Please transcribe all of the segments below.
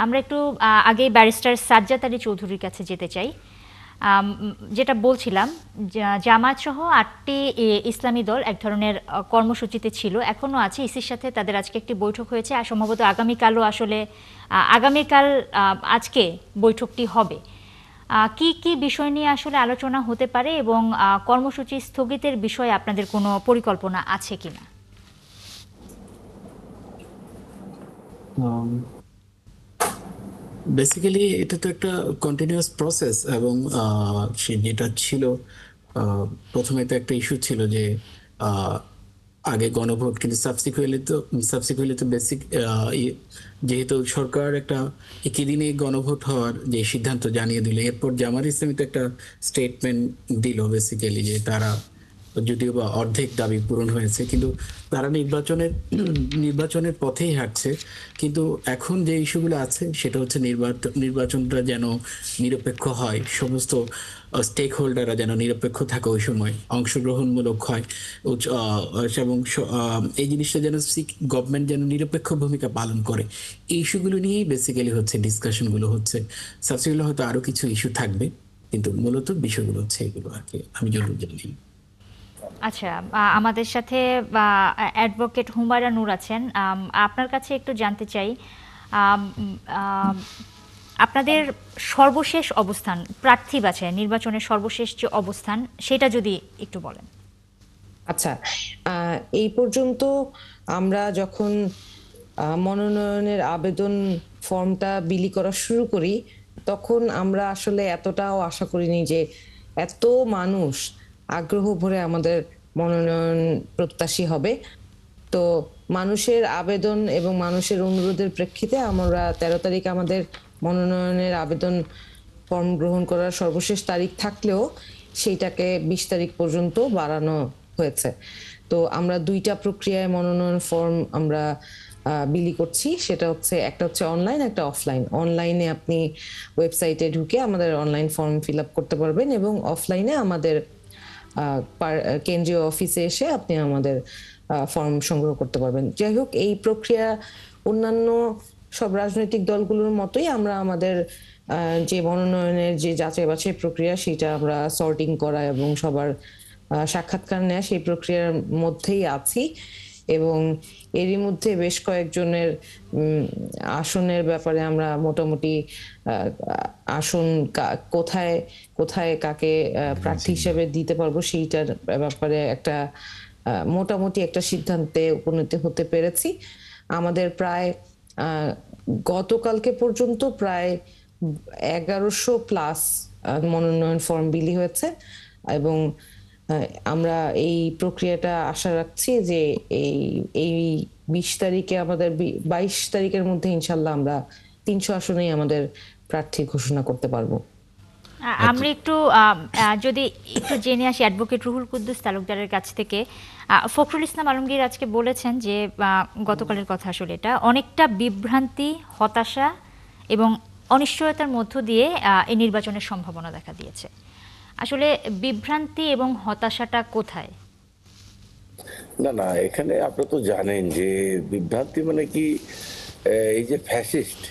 আমরা একটু আগে ব্যারিস্টার সাজ্জাদ আলী চৌধুরীর কাছে যেতে চাই। যেটা বলছিলাম, জামায়াত সহ ৮টি ইসলামী দল এক ধরনের কর্মসূচিতে ছিল, এখনো আছে। ইসির সাথে তাদের আজকে একটি বৈঠক হয়েছে, আর সম্ভবত আগামীকালও আসলে আগামীকাল আজকে বৈঠকটি হবে। কি কি বিষয় নিয়ে আসলে আলোচনা হতে পারে, এবং কর্মসূচি স্থগিতের বিষয়ে আপনাদের কোনো পরিকল্পনা আছে কিনা? বেসিক্যালি এটা তো একটা কন্টিনিউয়াস প্রসেস, এবং সে যেটা ছিল, আহ, প্রথমে তো একটা ইস্যু ছিল যে আহ, আগে গণভোট, কিন্তু সাবসিকুয়েন্টলি তো বেসিক যেহেতু সরকার একটা একই দিনে গণভোট হওয়ার যে সিদ্ধান্ত জানিয়ে দিল, এরপর জামাত ইসলামী তো একটা স্টেটমেন্ট দিল বেসিক্যালি যে তারা, যদিও বা অর্ধেক দাবি পূরণ হয়েছে, কিন্তু তারা নির্বাচনের পথেই হাঁটছে। কিন্তু এখন যে ইস্যুগুলো আছে সেটা হচ্ছে নির্বাচনটা যেন নিরপেক্ষ হয়, সমস্ত স্টেক হোল্ডাররা যেন নিরপেক্ষ থাকে, ওই সময় অংশগ্রহণমূলক হয়, এবং এই জিনিসটা যেন গভর্নমেন্ট যেন নিরপেক্ষ ভূমিকা পালন করে। এই ইস্যুগুলো নিয়েই বেসিক্যালি হচ্ছে ডিসকাশনগুলো হচ্ছে। সাবসিডিগুলো হয়তো আরো কিছু ইস্যু থাকবে, কিন্তু মূলত বিষয়গুলো হচ্ছে এগুলো আর কি, আমি যতটুকু জানি। আচ্ছা, আমাদের সাথে অ্যাডভোকেট হুমায়রা নূর আছেন। আপনার কাছে একটু জানতে চাই, আম, আম, আপনাদের সর্বশেষ অবস্থান, প্রার্থী বাছাই নির্বাচনের সর্বশেষ যে অবস্থান, সেটা যদি একটু বলেন। আচ্ছা, এই পর্যন্ত আমরা যখন মনোনয়নের আবেদন ফর্মটা বিলি করা শুরু করি, তখন আমরা আসলে এতটাও আশা করিনি যে এত মানুষ আগ্রহ ভরে আমাদের মনোনয়ন প্রত্যাশী হবে। তো মানুষের আবেদন এবং মানুষের অনুরোধের প্রেক্ষিতে আমরা 13 তারিখ আমাদের মনোনয়নের আবেদন ফর্ম গ্রহণ করার সর্বশেষ তারিখ থাকলেও সেইটাকে 20 তারিখ পর্যন্ত বাড়ানো হয়েছে। তো আমরা দুইটা প্রক্রিয়ায় মনোনয়ন ফর্ম আমরা বিলি করছি, সেটা হচ্ছে একটা হচ্ছে অনলাইন, একটা অফলাইন। অনলাইনে আপনি ওয়েবসাইটে ঢুকে আমাদের অনলাইন ফর্ম ফিল আপ করতে পারবেন, এবং অফলাইনে আমাদের কেন্দ্রীয় অফিসে এসে আপনি আমাদের ফর্ম সংগ্রহ করতে পারবেন। যাই হোক, এই প্রক্রিয়া অন্যান্য সব রাজনৈতিক দলগুলোর মতোই আমরা আমাদের যে মনোনয়নের যে যাচাই বাছাই প্রক্রিয়া, সেটা আমরা সর্টিং করা এবং সবার সাক্ষাৎকার নেওয়া, সেই প্রক্রিয়ার মধ্যেই আছি। এবং এরই মধ্যে বেশ কয়েকজনের আসনের ব্যাপারে আমরা মোটামুটি আসন কোথায় কোথায় কাকে প্রার্থী হিসেবে দিতে পারবো সেইটার ব্যাপারে একটা মোটামুটি একটা সিদ্ধান্তে উপনীত হতে পেরেছি। আমাদের প্রায় গতকালকে পর্যন্ত প্রায় 1100+ মনোনয়ন ফর্ম বিলি হয়েছে, এবং আমরা এই প্রক্রিয়াটা আশা রাখছি যে এই এই 20 তারিখে আমাদের 22 তারিখের মধ্যে ইনশাল্লাহ আমরা 300 আসনেই আমাদের প্রার্থী ঘোষণা করতে পারবো। আমরা একটু যদি একটু জেনে আসি অ্যাডভোকেট রুহুল কুদ্দুস তালুকদারের কাছ থেকে। ফখরুল ইসলাম আলমগীর আজকে বলেছেন যে গতকালের কথা আসলে এটা অনেকটা বিভ্রান্তি, হতাশা এবং অনিশ্চয়তার মধ্য দিয়ে এই নির্বাচনের সম্ভাবনা দেখা দিয়েছে। আসলে বিভ্রান্তি এবং হতাশাটা কোথায়? না না, এখানে আপনি তো জানেন যে বিভ্রান্তি মানে কি, এই যে ফ্যাসিস্ট,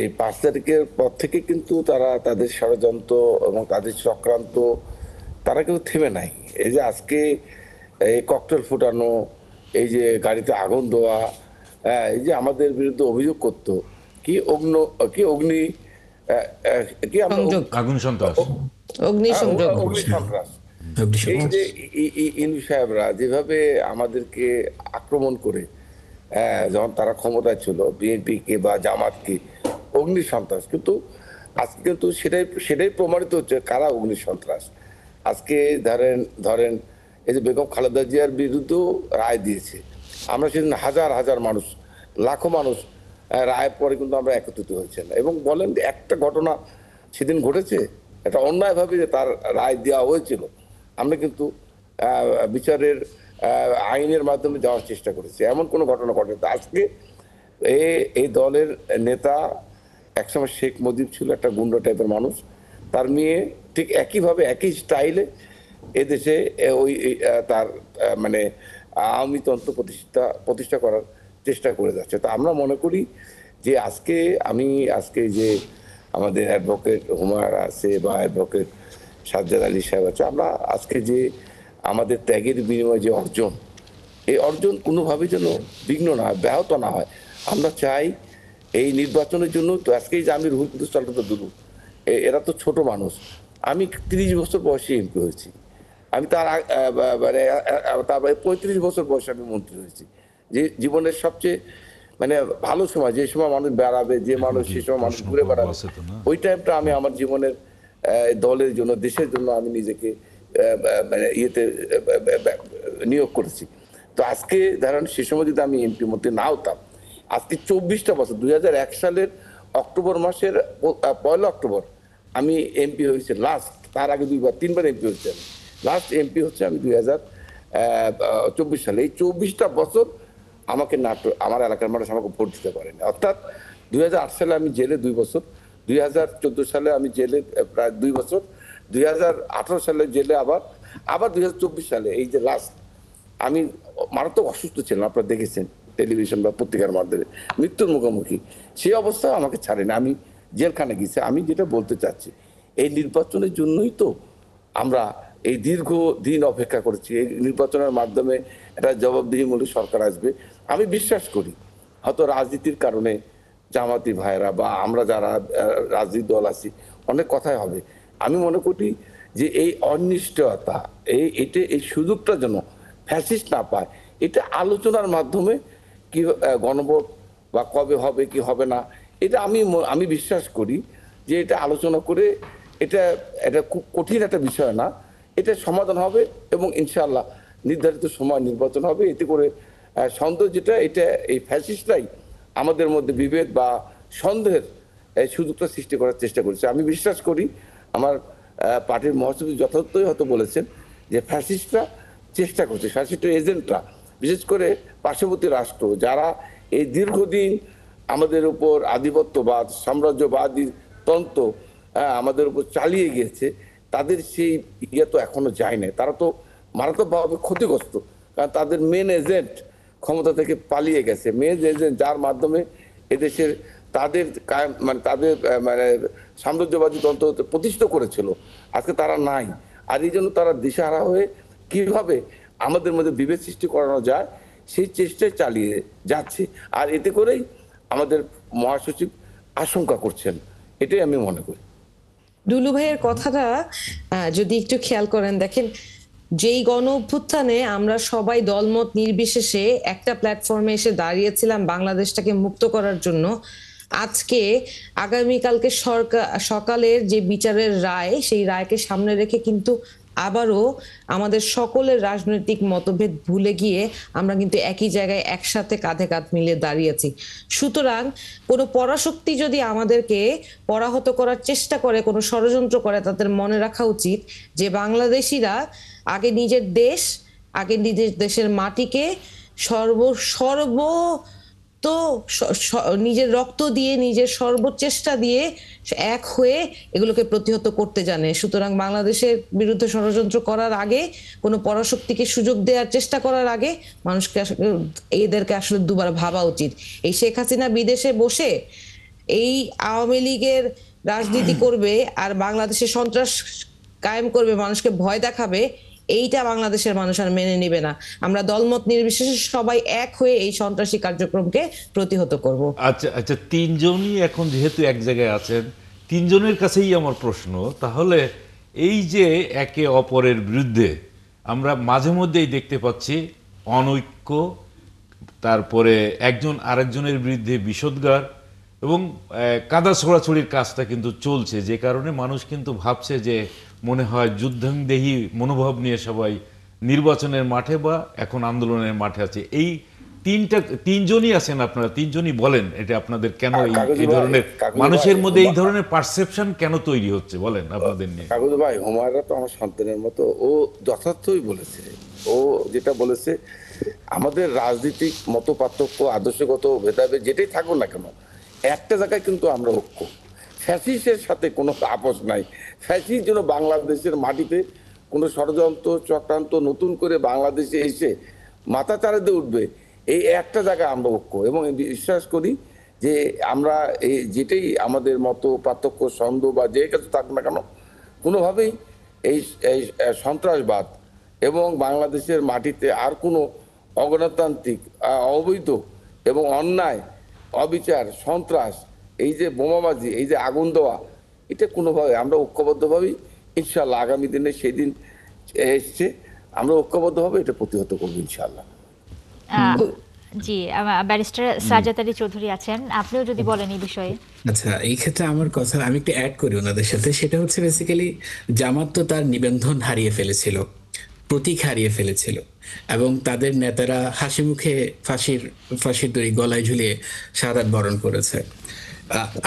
এই 5 তারিখের পর থেকে কিন্তু তারা তাদের ষড়যন্ত্র এবং তাদের চক্রান্ত, তারা কিন্তু থেমে নাই। এই যে আজকে এই ককটেল ফুটানো, এই যে গাড়িতে আগুন দেওয়া, এই যে আমাদের বিরুদ্ধে অভিযোগ করতো, কি অগ্ন কি অগ্নি কি আমরা সংযোগ, আগুন সন্ত্রাস, অগ্নিসংযোগ। অগ্নি সন্ত্রাস। এই অগ্নিসংযোগ। যে ইনু সাহেবরা যেভাবে আমাদেরকে আক্রমণ করে, যখন তারা ক্ষমতায় ছিল, বিএনপি কে বা জামাতকে অগ্নি সন্ত্রাস, কিন্তু আজকে কিন্তু সেটাই সেটাই প্রমাণিত হচ্ছে কারা অগ্নি সন্ত্রাস। আজকে ধরেন ধরেন এই যে বেগম খালেদা জিয়ার বিরুদ্ধেও রায় দিয়েছে, আমরা সেদিন হাজার হাজার মানুষ, লাখো মানুষ রায়ের পরে কিন্তু আমরা একত্রিত হয়েছে না। এবং বলেন যে একটা ঘটনা সেদিন ঘটেছে, এটা অন্যায়ভাবে যে তার রায় দেওয়া হয়েছিল, আমরা কিন্তু বিচারের আইনের মাধ্যমে যাওয়ার চেষ্টা করেছি, এমন কোনো ঘটনা ঘটে। আজকে এই দলের নেতা একসময় শেখ মুজিব ছিল একটা গুন্ডা টাইপের মানুষ, তার মেয়ে ঠিক একইভাবে একই স্টাইলে এদেশে ওই তার মানে আওয়ামী তন্ত্র প্রতিষ্ঠা করার চেষ্টা করে যাচ্ছে। তো আমরা মনে করি যে আজকে যে আমাদের অ্যাডভোকেট হুমায়রা আছে বা অ্যাডভোকেট সাজ্জাদ আলী সাহেব আছে, আমরা আজকে যে আমাদের ত্যাগের বিনিময়ে যে অর্জন, এই অর্জন কোনোভাবে যেন বিঘ্ন না হয়, ব্যাহত না হয়। আমরা চাই এই নির্বাচনের জন্য তো আজকে যে আমি রুহুল কুদ্দুস তো দুলু, এরা তো ছোট মানুষ। আমি 30 বছর বয়সে এমপি হয়েছি, আমি মানে তারপরে 35 বছর বয়সে আমি মন্ত্রী হয়েছি। যে জীবনের সবচেয়ে মানে ভালো সময়, যে সময় মানুষ বেড়াবে, যে মানুষ সে সময় মানুষ ঘুরে বেড়াবে, ওই টাইমটা আমি আমার জীবনের দলের জন্য, দেশের জন্য আমি নিজেকে মানে নিয়োগ করেছি। তো আজকে ধরেন সে সময় যদি আমি এমপি মন্ত্রী না হতাম, আজকে 24টা বছর 2001 সালের অক্টোবর মাসের 1 অক্টোবর আমি এমপি হয়েছি লাস্ট। তার আগে 3বার এমপি হয়েছে। লাস্ট এমপি হচ্ছে আমি 2024 সালে। এই 24টা বছর আমাকে আমার এলাকার মানুষ আমাকে ভোট দিতে পারেনি। অর্থাৎ 2008 সালে আমি জেলে 2 বছর, 2014 সালে আমি জেলে প্রায় 2 বছর, 2018 সালে জেলে আবার 2024 সালে এই যে লাস্ট, আমি মারাত্মক অসুস্থ ছিলাম, আপনারা দেখেছেন টেলিভিশন বা পত্রিকার মাধ্যমে, মৃত্যুর মুখোমুখি। সেই অবস্থায় আমাকে ছাড়েনি, আমি জেলখানে গেছি। আমি যেটা বলতে চাচ্ছি, এই নির্বাচনের জন্যই তো আমরা এই দীর্ঘ দিন অপেক্ষা করেছি। এই নির্বাচনের মাধ্যমে একটা জবাবদিহিমূলক সরকার আসবে। আমি বিশ্বাস করি হয়তো রাজনীতির কারণে জামাতি ভাইরা বা আমরা যারা রাজনৈতিক দল আছি অনেক কথাই হবে। আমি মনে করি যে এই অনিশ্চয়তা, এই সুযোগটা যেন ফ্যাসিস্ট না পায়, এটা আলোচনার মাধ্যমে কি গণভোট বা কবে হবে কি হবে না, এটা আমি বিশ্বাস করি যে এটা আলোচনা করে এটা খুব কঠিন একটা বিষয় না, এটা সমাধান হবে এবং ইনশাআল্লাহ নির্ধারিত সময় নির্বাচন হবে। এতে করে সন্দেহ যেটা, এটা এই ফ্যাসিস্টরাই আমাদের মধ্যে বিভেদ বা সন্দেহের সুযোগটা সৃষ্টি করার চেষ্টা করেছে। আমি বিশ্বাস করি আমার পার্টির মহাসচিব যথার্থই হয়তো বলেছেন যে ফ্যাসিস্টরা চেষ্টা করছে, ফ্যাসিস্ট এজেন্টরা, বিশেষ করে পার্শ্ববর্তী রাষ্ট্র যারা এই দীর্ঘদিন আমাদের উপর আধিপত্যবাদ সাম্রাজ্যবাদী তন্ত্র আমাদের উপর চালিয়ে গিয়েছে, তাদের সেই তো এখনো যায় না। তারা তো মারাত্মকভাবে ক্ষতিগ্রস্ত, কারণ তাদের মেন এজেন্ট ক্ষমতা থেকে পালিয়ে গেছে। মেন এজেন্ট যার মাধ্যমে এদেশের তাদের মানে সাম্রাজ্যবাদী তন্ত্র প্রতিষ্ঠিত করেছিল, আজকে তারা নাই। আর এই জন্য তারা দিশাহারা হয়ে কিভাবে আমাদের মধ্যে বিভেদ সৃষ্টি করানো যায় সেই চেষ্টায় চালিয়ে যাচ্ছে। আর এতে করেই আমাদের মহাসচিব আশঙ্কা করছেন, এটাই আমি মনে করি। দুলু ভাইয়ের কথাটা যদি একটু খেয়াল করেন, দেখেন যেই গণ অভ্যুত্থানে আমরা সবাই দলমত নির্বিশেষে একটা প্ল্যাটফর্মে এসে দাঁড়িয়েছিলাম বাংলাদেশটাকে মুক্ত করার জন্য, আজকে আগামীকালকে সকালের যে বিচারের রায়, সেই রায়কে সামনে রেখে কিন্তু আবারও আমাদের সকলের রাজনৈতিক মতভেদ ভুলে গিয়ে আমরা কিন্তু একই জায়গায় একসাথে কাঁধে কাঁধ মিলিয়ে দাঁড়িয়েছি। সুতরাং কোনো পরাশক্তি যদি আমাদেরকে পরাহত করার চেষ্টা করে, কোনো ষড়যন্ত্র করে, তাদের মনে রাখা উচিত যে বাংলাদেশিরা আগে নিজের দেশের মাটিকে নিজের রক্ত দিয়ে, নিজের সর্বচেষ্টা দিয়ে এক হয়ে এগুলোকে প্রতিহত করতে জানে। সুতরাং বাংলাদেশের বিরুদ্ধে ষড়যন্ত্র করার আগে, কোনো পরাশক্তিকে সুযোগ দেওয়ার চেষ্টা করার আগে মানুষকে এদেরকে আসলে দুবার ভাবা উচিত। এই শেখ হাসিনা বিদেশে বসে এই আওয়ামী লীগের রাজনীতি করবে আর বাংলাদেশে সন্ত্রাস কায়েম করবে, মানুষকে ভয় দেখাবে, এইটা বাংলাদেশের মানুষ আর মেনে নিবে না। আমরা দলমত নির্বিশেষে সবাই এক হয়ে এই সন্ত্রাসী কার্যক্রমকে প্রতিহত করব। আচ্ছা, তিনজনই এখন যেহেতু এক জায়গায় আছেন, তিনজনের কাছেই আমার প্রশ্ন, তাহলে এই যে একে অপরের বিরুদ্ধে আমরা মাঝে মধ্যেই দেখতে পাচ্ছি অনৈক্য, তারপরে একজন আরেকজনের বিরুদ্ধে বিষোদ্গার এবং কাদা ছোড়াছড়ির কাজটা কিন্তু চলছে, যে কারণে মানুষ কিন্তু ভাবছে যে মনে হয় যুদ্ধাংদেহী মনোভাব নিয়ে সবাই নির্বাচনের মাঠে বা এখন আন্দোলনের মাঠে আছে। এই তিনজনই আছেন, আপনারা তিনজনই বলেন এটা আপনাদের কেন এই ধরনের মানুষের মধ্যে এই ধরনের পারসেপশন কেন তৈরি হচ্ছে, বলেন আপনাদের নিয়ে। কাগজ ভাই, হুমায়রা তো আমার সন্তানের মতো, ও যথার্থই বলেছে। ও যেটা বলেছে, আমাদের রাজনৈতিক মত পার্থক্য, আদর্শগত ভেদাভেদ যেটাই থাকুক না কেন, একটা জায়গায় কিন্তু আমরা ঐক্য। ফ্যাসিস্টের সাথে কোনো আপোষ নাই। ফ্যাসিস্ট যেন বাংলাদেশের মাটিতে কোনো ষড়যন্ত্র চক্রান্ত নতুন করে বাংলাদেশে এসে মাথা চাড়াতে উঠবে, এই একটা জায়গায় আমরা ঐক্য। এবং বিশ্বাস করি যে আমরা এই যেটাই আমাদের মতো পার্থক্য সন্দেহ বা যে কিছু থাক না কেন, কোনোভাবেই এই এই সন্ত্রাসবাদ এবং বাংলাদেশের মাটিতে আর কোনো অগণতান্ত্রিক, অবৈধ এবং অন্যায়, অবিচার, সন্ত্রাস, এই যে বোমাবাজি, এই যে আগুন দেওয়া, এটা কোনোভাবে আমরা ঐক্যবদ্ধভাবেই ইনশাল্লাহ আগামী দিনে সেই দিন এসছে, আমরা ঐক্যবদ্ধভাবে এটা প্রতিহত করবো ইনশাল্লাহ। জি, ব্যারিস্টার সাজ্জাদ আলী চৌধুরী আছেন, আপনিও যদি বলেন এই বিষয়ে। আচ্ছা, এই ক্ষেত্রে আমার কথা আমি একটু অ্যাড করি ওনাদের সাথে। সেটা হচ্ছে বেসিক্যালি জামাত তো তার নিবন্ধন হারিয়ে ফেলেছিল, প্রতীক হারিয়ে ফেলেছিল, এবং তাদের নেতারা হাসি মুখে ফাঁসির দড়ি গলায় ঝুলিয়ে শাহাদাত বরণ করেছে।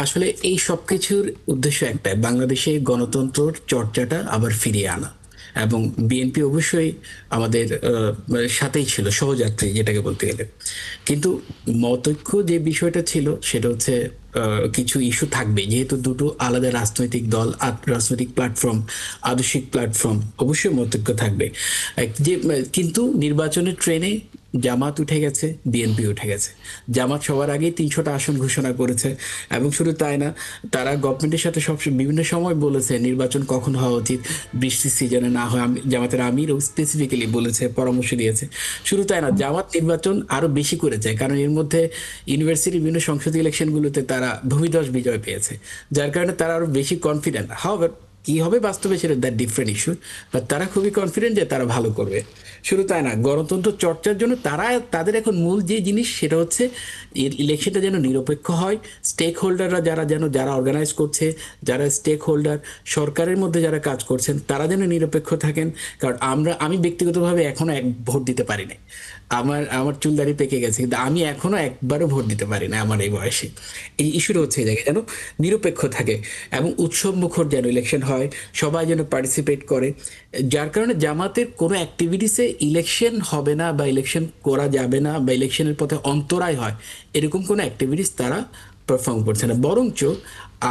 আসলে এই সব কিছুর উদ্দেশ্য একটাই, বাংলাদেশে গণতন্ত্রের চর্চাটা আবার ফিরিয়ে আনা। এবং বিএনপি অবশ্যই আমাদের সাথেই ছিল, সহযাত্রী যেটাকে বলতে গেলে। কিন্তু মতৈক্য যে বিষয়টা ছিল সেটা হচ্ছে কিছু ইস্যু থাকবে, যেহেতু দুটো আলাদা রাজনৈতিক দল, রাজনৈতিক প্ল্যাটফর্ম, আদর্শিক প্ল্যাটফর্ম, অবশ্যই মতৈক্য থাকবে। কিন্তু নির্বাচনের ট্রেনে জামাত উঠে গেছে, বিএনপি উঠে গেছে। জামাত সবার আগেই 300টা আসন ঘোষণা করেছে, এবং শুধু তাই না, তারা গভর্নমেন্টের সাথে বিভিন্ন সময় বলেছে নির্বাচন কখন হওয়া উচিত, বৃষ্টির সিজনে না হয়। জামাতের আমিরও স্পেসিফিক্যালি বলেছে, পরামর্শ দিয়েছে। শুধু তাই না, জামাত নির্বাচন আরো বেশি করে যায়, কারণ এর মধ্যে ইউনিভার্সিটি বিভিন্ন সংসদীয় ইলেকশনগুলোতে তারা ভূমিধস বিজয় পেয়েছে, যার কারণে তারা আরো বেশি কনফিডেন্ট। হাওয়ার কি হবে বাস্তবে সেটা দ্যাট ডিফারেন্ট ইস্যু, বাট তারা খুবই কনফিডেন্ট যে তারা ভালো করবে। শুধু তাই না, গণতন্ত্র চর্চার জন্য তাদের এখন মূল যে জিনিস সেটা হচ্ছে ইলেকশনটা যেন নিরপেক্ষ হয়, স্টেক হোল্ডাররা যারা অর্গানাইজ করছে, যারা স্টেক হোল্ডার, সরকারের মধ্যে যারা কাজ করছেন, তারা যেন নিরপেক্ষ থাকেন। কারণ আমি ব্যক্তিগতভাবে এখনো ভোট দিতে পারি নাই, আমার চুলদারি পেকে গেছে, কিন্তু আমি এখনো একবারও ভোট দিতে পারি না আমার এই বয়সে। এই ইস্যুটা হচ্ছে এই জায়গায় যেন নিরপেক্ষ থাকে এবং উৎসব মুখর যেন ইলেকশন হয়, সবাই যেন পার্টিসিপেট করে। যার কারণে জামাতের কোনো অ্যাক্টিভিটিসে ইলেকশন হবে না বা ইলেকশন করা যাবে না বা ইলেকশনের পথে অন্তরায় হয়, এরকম কোনো অ্যাক্টিভিটিস তারা পারফর্ম করছে না। বরঞ্চ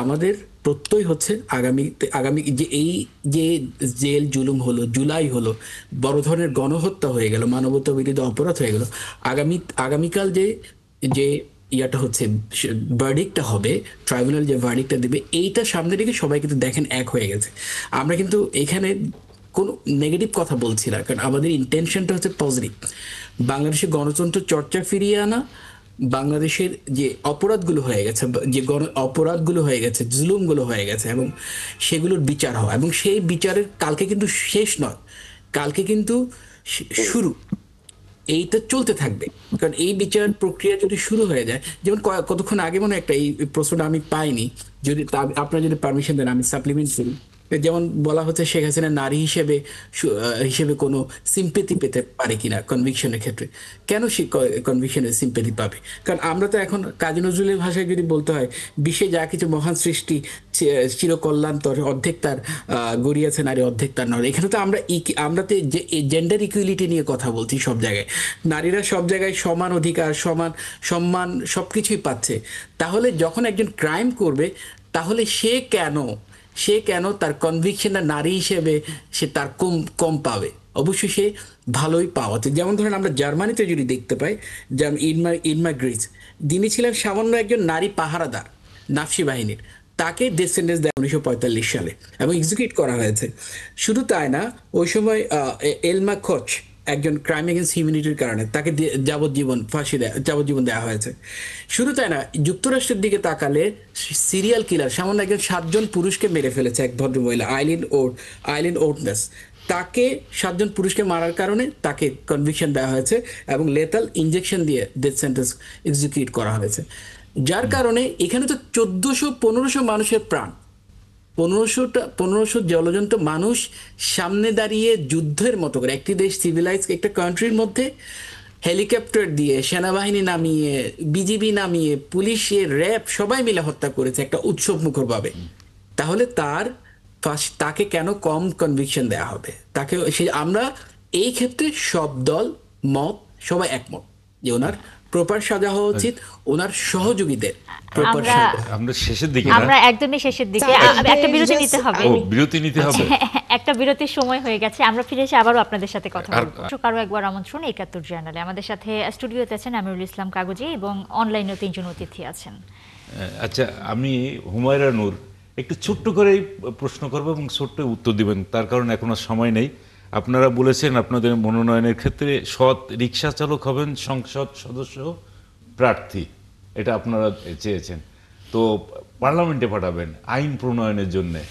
আমাদের প্রত্যয় হচ্ছে আগামী যে জেল জুলুম হলো, জুলাই হলো, বড় ধরনের গণহত্যা হয়ে গেল, মানবতা বিরোধী অপরাধ হয়ে গেল, আগামীকাল যে ইয়াটা হচ্ছে, ভার্ডিক্টটা হবে, ট্রাইব্যুনাল যে ভার্ডিক্টটা দেবে, এইটা সামনে রেখে সবাই কিন্তু দেখেন এক হয়ে গেছে। আমরা কিন্তু এখানে কোনো নেগেটিভ কথা বলছি না, কারণ আমাদের ইন্টেনশনটা হচ্ছে পজিটিভ। বাংলাদেশের গণতন্ত্র চর্চা ফিরিয়ে আনা, বাংলাদেশের যে অপরাধগুলো হয়ে গেছে, অপরাধগুলো হয়ে গেছে, জুলুমগুলো হয়ে গেছে, এবং সেগুলোর বিচার হওয়া, এবং সেই বিচারের কালকে কিন্তু শেষ নয়, কালকে কিন্তু শুরু। এইটা চলতে থাকবে, কারণ এই বিচার প্রক্রিয়া যদি শুরু হয়ে যায়, যেমন কতক্ষণ আগে মনে একটা এই প্রশ্নটা আমি পাইনি, যদি আপনারা যদি পারমিশন দেন আমি সাপ্লিমেন্ট করি। যেমন বলা হচ্ছে শেখ হাসিনা নারী হিসেবে কোনো সিম্পেথি পেতে পারে কিনা কনভিকশনের ক্ষেত্রে। কেন সে কনভিকশনের সিম্পেথি পাবে? কারণ আমরা তো এখন কাজী নজরুলের ভাষায় যদি বলতে হয়, বিশ্বে যা কিছু মহান সৃষ্টি চিরকল্যাণতর, অর্ধেক তার গড়িয়েছে নারী, অর্ধেক তার নয়। এখানে তো আমরা তো জেন্ডার ইকুয়ালিটি নিয়ে কথা বলছি সব জায়গায়, নারীরা সব জায়গায় সমান অধিকার, সমান সম্মান সবকিছুই পাচ্ছে। তাহলে যখন একজন ক্রাইম করবে, তাহলে সে কেন তার কনভিকশনটা নারী হিসেবে সে তার কম পাবে? অবশ্যই সে ভালোই পাওয়া। যেমন ধরেন আমরা জার্মানিতে যদি দেখতে পাই, যেমন ইনমা গ্রিজ, যিনি ছিলেন সামান্য একজন নারী পাহারাদার নাফসি বাহিনীর, তাকে ডেথ সেন্টেন্স দেয় 1945 সালে এবং এক্সিকিউট করা হয়েছে। শুধু তাই না, ওই সময় এলমা কোচ, একজন ক্রাইম এগেন্স্ট হিউম্যানিটির কারণে তাকে যাবজ্জীবন দেওয়া হয়েছে। শুধু তাই না, যুক্তরাষ্ট্রের দিকে তাকালে সিরিয়াল কিলার সামান্য একজন 7 জন পুরুষকে মেরে ফেলেছে এক ভদ্রমহিলা, আইলিন ওটনেস। তাকে 7 জন পুরুষকে মারার কারণে তাকে কনভিকশন দেওয়া হয়েছে এবং লেথাল ইনজেকশন দিয়ে ডেথ সেন্টেন্স এক্সিকিউট করা হয়েছে। যার কারণে এখানে তো 1400-1500 মানুষের প্রাণ, 1500 জলজন্ত মানুষ সামনে দাঁড়িয়ে যুদ্ধের মতো করে একটি দেশ, সিভিলাইজ একটা কান্ট্রির মধ্যে হেলিকপ্টার দিয়ে, সেনাবাহিনী নামিয়ে, বিজিবি নামিয়ে, পুলিশের, র্যাব সবাই মিলে হত্যা করেছে একটা উৎসব মুখরভাবে। তাহলে তাকে কেন কম কনভিকশন দেওয়া হবে? আমরা এই ক্ষেত্রে সব দল সবাই একমত যে ওনার প্রপার সাজা হওয়া উচিত ওনার সহযোগীদের প্রপার আমরা সাজা। আমরা শেষের দিকে না, আমরা একদমই শেষের দিকে আচ্ছা, একটা বিরতি just নিতে হবে। ও বিরতি নিতে হবে। একটা বিরতির সময় হয়ে গেছে, আমরা ফিরে এসে আবারও আপনাদের সাথে কথা আর- বলবো। কারো একবার আমন্ত্রণ ৭১ জার্নালে। আমাদের সাথে স্টুডিওতে আছেন আমিরুল ইসলাম কাগজি এবং অনলাইনেও ৩ জন অতিথি আছেন। আচ্ছা, আমি হুমায়রা নূর একটু ছোট্ট করে প্রশ্ন করবো এবং ছোট্ট উত্তর দিবেন, তার কারণ এখন আর সময় নেই। আপনারা বলেছেন আপনাদের মনোনয়নের ক্ষেত্রে সৎ রিক্সা চালক হবেন সংসদ সদস্য প্রার্থী, এটা আপনারা চেয়েছেন। তো পার্লামেন্টে পাঠাবেন আইন প্রণয়নের জন্যে,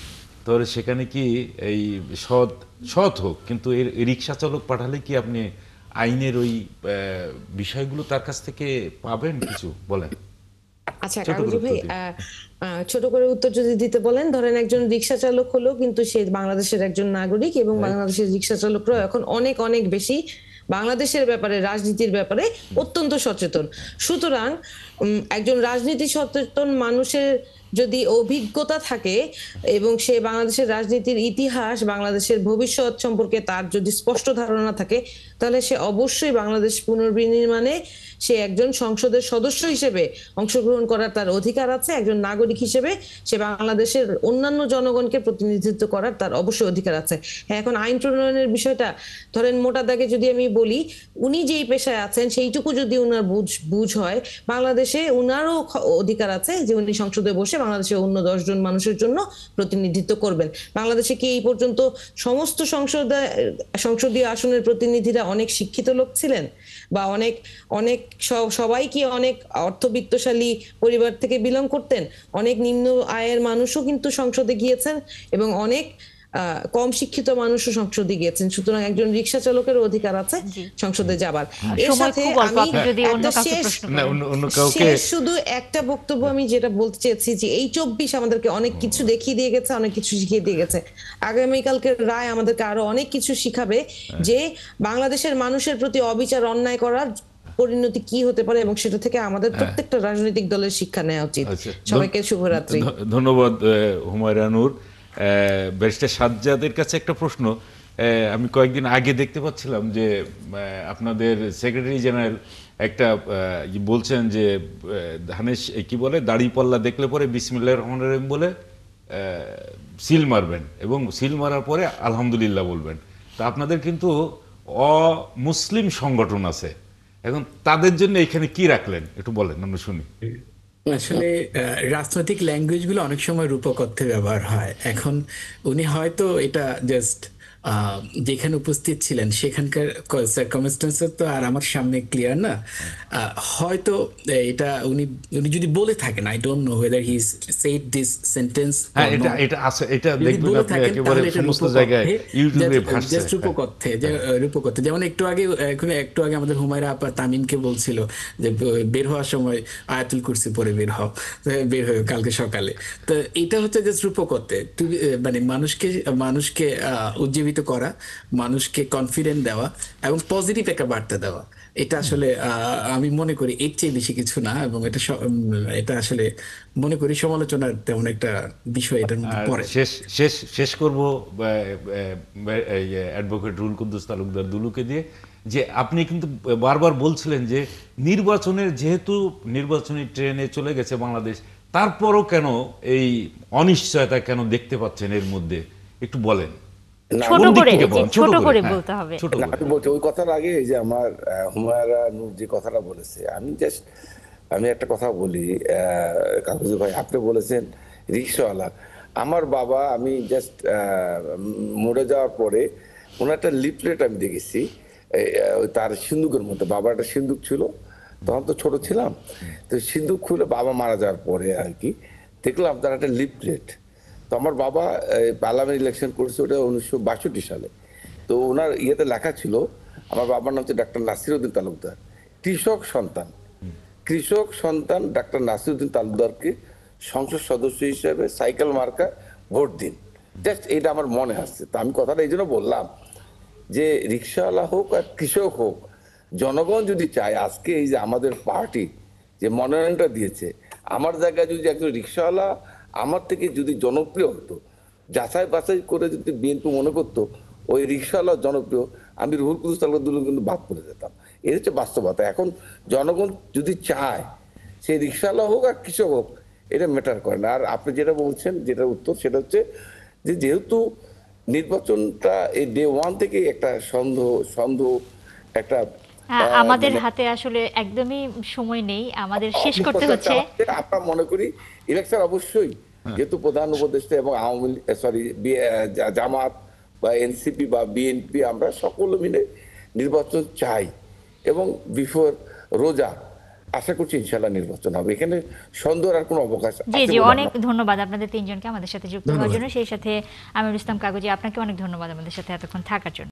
তাহলে সেখানে কি এই সৎ হোক, কিন্তু এর রিক্সা চালক পাঠালে কি আপনি আইনের ওই বিষয়গুলো তার কাছ থেকে পাবেন কিছু? বলেন। আচ্ছা ছোট করে কাগজি ভাই, উত্তর দিন। ছোট করে উত্তর যদি দিতে বলেন, ধরেন একজন রিক্সা চালক হলো কিন্তু সে বাংলাদেশের একজন নাগরিক, এবং বাংলাদেশের রিক্সা চালকরা এখন অনেক অনেক বেশি বাংলাদেশের ব্যাপারে, রাজনীতির ব্যাপারে অত্যন্ত সচেতন। সুতরাং একজন রাজনীতি সচেতন মানুষের যদি অভিজ্ঞতা থাকে এবং সে বাংলাদেশের রাজনীতির ইতিহাস, বাংলাদেশের ভবিষ্যৎ সম্পর্কে তার যদি স্পষ্ট ধারণা থাকে, তাহলে সে অবশ্যই বাংলাদেশ পুনর্বিনির্মাণে সে একজন সংসদের সদস্য হিসেবে অংশগ্রহণ করার তার অধিকার আছে। একজন নাগরিক হিসেবে সে বাংলাদেশের অন্যান্য জনগণকে প্রতিনিধিত্ব করার তার অবশ্যই অধিকার আছে। হ্যাঁ, এখন আইন প্রণয়নের বিষয়টা ধরেন মোটা দাগে যদি আমি বলি, উনি যেই পেশায় আছেন সেইটুকু যদি উনার বুঝ হয়, বাংলাদেশে উনারও অধিকার আছে যে উনি সংসদে বসে বাংলাদেশের অন্য 10 জন মানুষের জন্য প্রতিনিধিত্ব করবেন। বাংলাদেশে কি এই পর্যন্ত সমস্ত সংসদীয় আসনের প্রতিনিধিরা অনেক শিক্ষিত লোক ছিলেন, বা অনেক অনেক সবাই কি অনেক অর্থবিত্তশালী পরিবার থেকে বিলং করতেন? অনেক নিম্ন আয়ের মানুষও কিন্তু সংসদে গিয়েছেন এবং অনেক কম শিক্ষিত মানুষও সংসদে গিয়েছেন। সুতরাং একজন রিক্সা চালকের অধিকার আছে জি। সংসদে যাবার। এর সময় সাথে খুব অল্প, আমি আপনি যদি অন্য একটা কাউকে শেষ প্রশ্ন না, করেন। অন্য কাউকে শুধু একটা বক্তব্য আমি যেটা বলতে চেয়েছি যে এই 24 আমাদেরকে অনেক কিছু দেখিয়ে দিয়ে গেছে, অনেক কিছু শিখিয়ে দিয়ে গেছে। আগামীকালকের রায় আমাদেরকে আরো অনেক কিছু শিখাবে যে বাংলাদেশের মানুষের প্রতি অবিচার, অন্যায় করার পরিণতি কি হতে পারে, এবং সেটা থেকে আমাদের প্রত্যেকটা রাজনৈতিক দলের শিক্ষা নেওয়া উচিত। আচ্ছা, সবাইকে শুভরাত্রি। ধন্যবাদ হুমায়রা নূর। ব্যারিস্টার সাজ্জাদের কাছে একটা প্রশ্ন। আমি কয়েকদিন আগে দেখতে পাচ্ছিলাম যে আপনাদের সেক্রেটারি জেনারেল একটা বলছেন যে ধানের কি বলে দাড়িপাল্লা দেখলে পরে বিসমিল্লাহির রহমানির রহিম বলে সিল মারবেন এবং সিল মারার পরে আলহামদুলিল্লাহ বলবেন। তা আপনাদের কিন্তু অমুসলিম সংগঠন আছে, এখন তাদের জন্য এখানে কি রাখলেন একটু বলেন, আমরা শুনি। আসলে রাজনৈতিক ল্যাঙ্গুয়েজ গুলো অনেক সময় রূপক অর্থে ব্যবহার হয়। এখন উনি হয়তো এটা জাস্ট যেখানে উপস্থিত ছিলেন সেখানকার সার্কামস্টেন্সেস তো আর আমার সামনে ক্লিয়ার না। হয়তো এটা উনি উনি যদি বলে থাকেন, I don't know whether he said this sentence, হ্যাঁ, এটা আছে, এটা দেখবেন আপনি একেবারে সমস্ত জায়গায় ইউটিউবে ভাসছে। জাস্ট রূপক অর্থে, রূপক অর্থে। যেমন একটু আগে আমাদের হুমায়রা আপা তামিমকে বলছিল যে বের হওয়ার সময় আয়াতুল কুরসি পড়ে বের হয়ে কালকে সকালে। তো এটা হচ্ছে জাস্ট রূপক অর্থে, মানে মানুষকে উজ্জীবিত করা, মানুষকে কনফিডেন্ট দেওয়া এবং পজিটিভ একটা বার্তা দেওয়া। এটা আসলে আমি মনে করি এর চেয়ে বেশি কিছু না, এবং এটা আসলে মনে করি সমালোচনার তেমন একটা বিষয় এটার মধ্যে আর পড়ে। শেষ করব অ্যাডভোকেট রুহুল কুদ্দুস তালুকদার দুলুকে দিয়ে, যে আপনি কিন্তু বারবার বলছিলেন যে যেহেতু নির্বাচনী ট্রেনে চলে গেছে বাংলাদেশ, তারপরও কেন এই অনিশ্চয়তা কেন দেখতে পাচ্ছেন এর মধ্যে, একটু বলেন। ছোট করে ছোট করে হ্যাঁ, বলতে হবে। ছোট না, করে। আমি বলছি ওই কথার আগে এই যে আমার হুমায়রা নূর যে কথাটা বলেছে, আমি একটা কথা বলি। কাগজি ভাই, আপনি বলেছেন রিক্সাওয়ালা। আমার বাবা, আমি জাস্ট মরে যাওয়ার পরে ওনার একটা লিফলেট আমি দেখেছি, তার সিন্দুকের মধ্যে বাবার একটা সিন্দুক ছিল, তখন তো ছোট ছিলাম। তো সিন্দুক খুলে বাবা মারা যাওয়ার পরে আর কি দেখলাম তার একটা লিফলেট। তো আমার বাবা পার্লামেন্ট ইলেকশন করেছে ওটা 1962 সালে। তো ওনার ইয়েতে লেখা ছিল, আমার বাবার নাম হচ্ছে ডাক্তার নাসিরউদ্দিন তালুকদার, কৃষক সন্তান ডাক্তার নাসিরউদ্দিন তালুকদারকে সংসদ সদস্য হিসেবে সাইকেল মার্কা ভোট দিন। জাস্ট এটা আমার মনে আসছে। তো আমি কথাটা এই জন্য বললাম যে রিক্সাওয়ালা হোক আর কৃষক হোক, জনগণ যদি চায়, আজকে এই যে আমাদের পার্টি যে মনোনয়নটা দিয়েছে, আমার জায়গায় যদি একজন রিক্সাওয়ালা আমার থেকে যদি জনপ্রিয় হতো, যাচাই বাছাই করে যদি বিএনপি মনে করতো ওই রিক্সাওয়ালা জনপ্রিয়, আমি রুহুল কুদ্দুস তালুকদার কিন্তু বাদ পড়ে যেতাম। এর হচ্ছে বাস্তবতা। এখন জনগণ যদি চায়, সে রিক্সাওয়ালা হোক আর কৃষক হোক, এটা ম্যাটার করে না। আর আপনি যেটা বলছেন, যেটা উত্তর, সেটা হচ্ছে যে যেহেতু নির্বাচনটা এই ডে ওয়ান থেকে একটা সন্দেহ একটা আমাদের মানে হাতে আসলে একদমই সময় নেই, আমাদের শেষ করতে অপপ্রচার হচ্ছে। চালাচ্ছে। আমরা মনে করি ইলেকশন অবশ্যই, যেহেতু প্রধান উপদেষ্টা এবং জামাত বা এনসিপি বা বিএনপি, আমরা সকলে মিলে নির্বাচন চাই এবং বিফোর রোজা আশা করছি ইনশাল্লাহ নির্বাচন হবে। এখানে সন্দেহের আর কোনো অবকাশ জি আছে জি, বলে অনেক আমরা ধন্যবাদ আপনাদের তিনজনকে আমাদের সাথে যুক্ত হওয়ার ধন্যবাদ। জন্য, সেই সাথে আমিরুল ইসলাম কাগজি, আপনাকে অনেক ধন্যবাদ আমাদের সাথে এতক্ষণ থাকার জন্য।